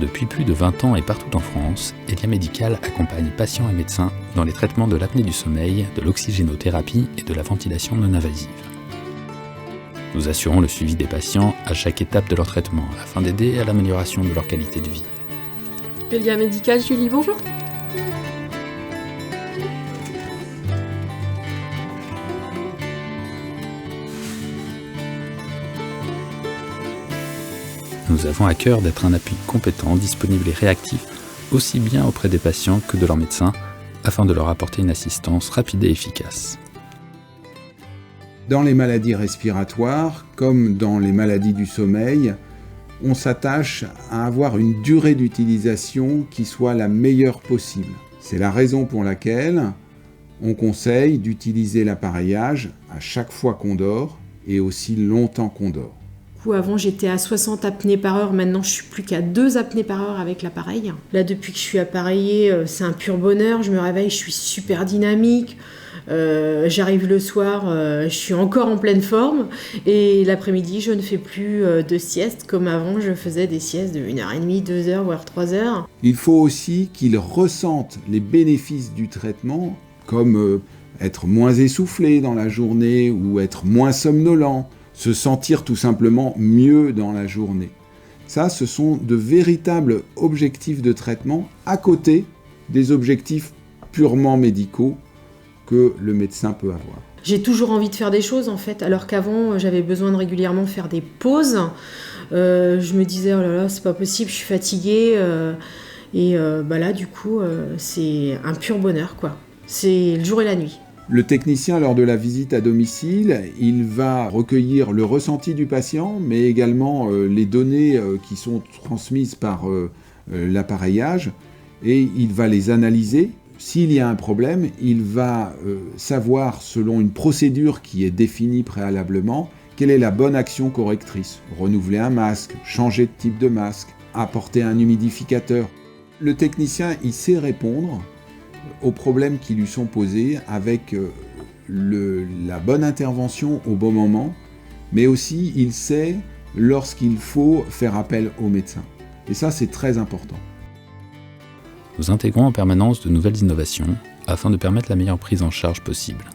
Depuis plus de 20 ans et partout en France, Elia Médical accompagne patients et médecins dans les traitements de l'apnée du sommeil, de l'oxygénothérapie et de la ventilation non invasive. Nous assurons le suivi des patients à chaque étape de leur traitement afin d'aider à l'amélioration de leur qualité de vie. Elia Médical, Julie, bonjour. Nous avons à cœur d'être un appui compétent, disponible et réactif, aussi bien auprès des patients que de leurs médecins, afin de leur apporter une assistance rapide et efficace. Dans les maladies respiratoires, comme dans les maladies du sommeil, on s'attache à avoir une durée d'utilisation qui soit la meilleure possible. C'est la raison pour laquelle on conseille d'utiliser l'appareillage à chaque fois qu'on dort et aussi longtemps qu'on dort. Avant, j'étais à 60 apnées par heure. Maintenant, je suis plus qu'à 2 apnées par heure avec l'appareil. Là, depuis que je suis appareillée, c'est un pur bonheur. Je me réveille, je suis super dynamique. J'arrive le soir, je suis encore en pleine forme. Et l'après-midi, je ne fais plus de sieste comme avant. Je faisais des siestes de 1h30, 2h, voire 3h. Il faut aussi qu'ils ressentent les bénéfices du traitement, comme être moins essoufflé dans la journée ou être moins somnolent. Se sentir tout simplement mieux dans la journée. Ça, ce sont de véritables objectifs de traitement à côté des objectifs purement médicaux que le médecin peut avoir. J'ai toujours envie de faire des choses en fait, alors qu'avant j'avais besoin de régulièrement faire des pauses. Je me disais oh là là c'est pas possible, je suis fatiguée là du coup c'est un pur bonheur quoi. C'est le jour et la nuit. Le technicien, lors de la visite à domicile, il va recueillir le ressenti du patient, mais également les données qui sont transmises par l'appareillage, et il va les analyser. S'il y a un problème, il va savoir, selon une procédure qui est définie préalablement, quelle est la bonne action correctrice. Renouveler un masque, changer de type de masque, apporter un humidificateur. Le technicien, il sait répondre aux problèmes qui lui sont posés avec la bonne intervention au bon moment, mais aussi il sait lorsqu'il faut faire appel au médecin. Et ça, c'est très important. Nous intégrons en permanence de nouvelles innovations afin de permettre la meilleure prise en charge possible.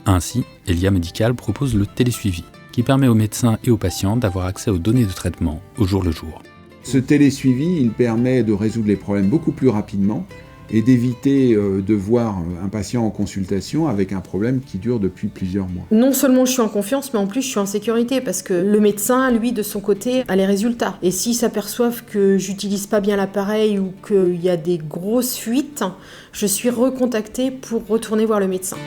Ainsi, Elia Médical propose le télésuivi, qui permet aux médecins et aux patients d'avoir accès aux données de traitement au jour le jour. Ce télésuivi, il permet de résoudre les problèmes beaucoup plus rapidement et d'éviter de voir un patient en consultation avec un problème qui dure depuis plusieurs mois. Non seulement je suis en confiance, mais en plus je suis en sécurité parce que le médecin, lui, de son côté, a les résultats. Et s'ils s'aperçoivent que j'utilise pas bien l'appareil ou qu'il y a des grosses fuites, je suis recontactée pour retourner voir le médecin.